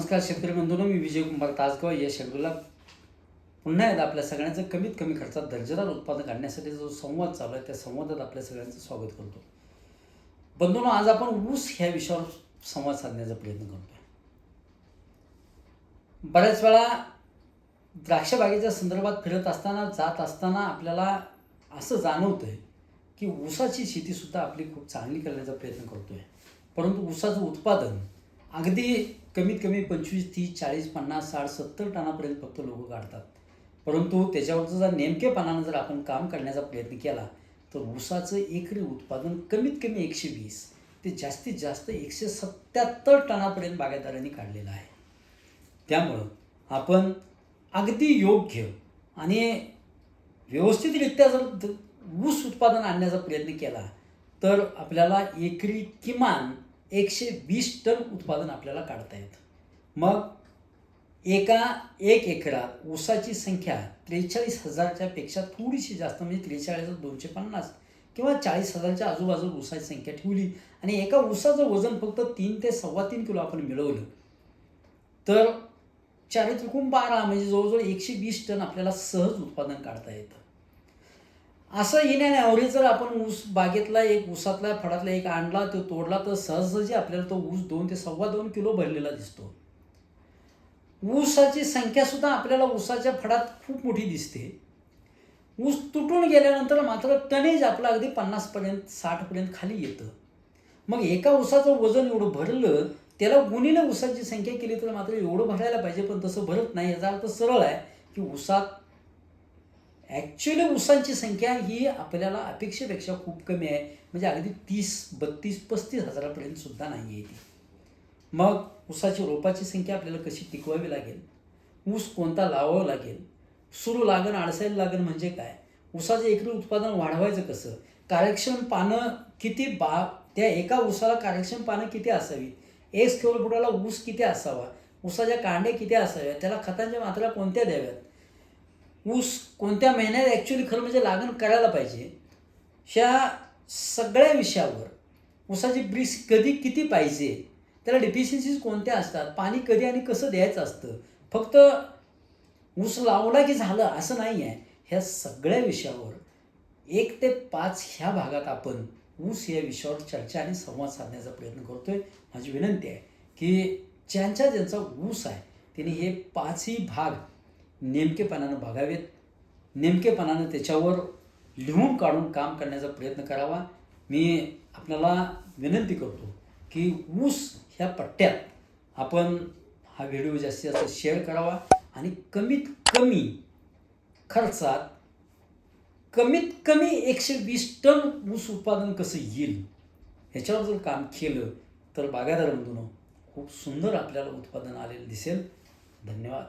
नमस्कार शेतकरी बंधूंनो, मी विजय कुमार तासगाव या शेड्यूलला पुन्हा एकदा आपल्या सगळ्यांचं कमीत कमी खर्चात दर्जेदार उत्पादन काढण्यासाठी जो संवाद चालू आहे त्या संवादात आपल्या सगळ्यांचं स्वागत करतो. बंधूंनो, आज आपण ऊस ह्या विषयावर संवाद साधण्याचा प्रयत्न करतोय. बऱ्याच वेळा द्राक्ष बागेच्या संदर्भात फिरत असताना जात असताना आपल्याला असं जाणवतंय की ऊसाची शेतीसुद्धा आपली खूप चांगली करण्याचा प्रयत्न करतोय, परंतु ऊसाचं उत्पादन अगदी कमीत कमी 25, 30, 40, 50, 60, 70 टनापर्यंत फक्त लोक काढतात. परंतु त्याच्यावरचं जर नेमकेपणानं जर आपण काम करण्याचा प्रयत्न केला तर ऊसाचं एकरी उत्पादन कमीत कमी 120 ते जास्तीत जास्त 177 टनापर्यंत बागायतदारांनी काढलेलं आहे. त्यामुळं आपण अगदी योग्य आणि व्यवस्थितरित्या जर ऊस उत्पादन आणण्याचा प्रयत्न केला तर आपल्याला एकरी किमान 120 टन उत्पादन आपल्याला काढता येतं. मग एक एकरात ऊसाची संख्या 43,000च्या पेक्षा थोडीशी जास्त, म्हणजे 43,250 किंवा 40,000च्या आजूबाजूला ऊसाची संख्या ठेवली आणि एका ऊसाचं वजन फक्त 3 ते 3.25 किलो आपण मिळवलं तर 4×12 म्हणजे जवळजवळ 120 टन आपल्याला सहज उत्पादन काढता येतं. असं इन अँड ॲव्हरेज जर आपण ऊस बागेतला एक ऊसातला फळातला एक आणला, तो तोडला तर सहजासहजी आपल्याला तो ऊस 2 ते 2.25 किलो भरलेला दिसतो. ऊसाची संख्यासुद्धा आपल्याला ऊसाच्या फळात खूप मोठी दिसते. ऊस तुटून गेल्यानंतर मात्र टनेज आपलं अगदी 50पर्यंत 60पर्यंत खाली येतं. मग एका ऊसाचं वजन एवढं भरलं, त्याला गुणिले ऊसाची संख्या केली तर मात्र एवढं भरायला पाहिजे, पण तसं भरत नाही. याचा अर्थ सरळ आहे की ऊसात ॲक्च्युअली ऊसांची संख्या ही आपल्याला अपेक्षेपेक्षा खूप कमी आहे, म्हणजे अगदी 30, 32, 35 हजारापर्यंत सुद्धा नाही आहे ती. मग ऊसाची रोपाची संख्या आपल्याला कशी टिकवावी लागेल, ऊस कोणता लावावं लागेल, सुरू लागण अडसायला लागण म्हणजे काय, ऊसाचं एकरी उत्पादन वाढवायचं कसं, कार्यक्षम पानं किती त्या एका ऊसाला कार्यक्षम पानं किती असावी, 1 स्क्वेअर फुटाला ऊस किती असावा, ऊसाच्या कांड्या किती असाव्या, त्याला खतांच्या मात्रा कोणत्या द्याव्यात, ऊस कोणत्या महिन्यात ॲक्च्युली खरं म्हणजे लागण करायला पाहिजे, ह्या सगळ्या विषयावर, ऊसाची ब्रीस कधी किती पाहिजे, त्याला डिफिशियन्सीज कोणत्या असतात, पाणी कधी आणि कसं द्यायचं असतं, फक्त ऊस लावला की झालं असं नाही आहे. ह्या सगळ्या विषयावर 1 ते 5 ह्या भागात आपण ऊस या विषयावर चर्चा आणि संवाद साधण्याचा प्रयत्न करतोय. माझी विनंती आहे की ज्यांचा ऊस आहे त्यांनी हे 5ही भाग नेमकेपणानं बघावेत, नेमकेपणानं त्याच्यावर लिहून काढून काम करण्याचा प्रयत्न करावा. मी आपल्याला विनंती करतो की ऊस ह्या पट्ट्यात आपण हा व्हिडिओ जास्तीत जास्त शेअर करावा आणि कमीत कमी खर्चात कमीत कमी 120 टन ऊस उत्पादन कसं येईल ह्याच्यावर जर काम केलं तर बागायतदार बंधूंनो खूप सुंदर आपल्याला उत्पादन आलेलं दिसेल. धन्यवाद.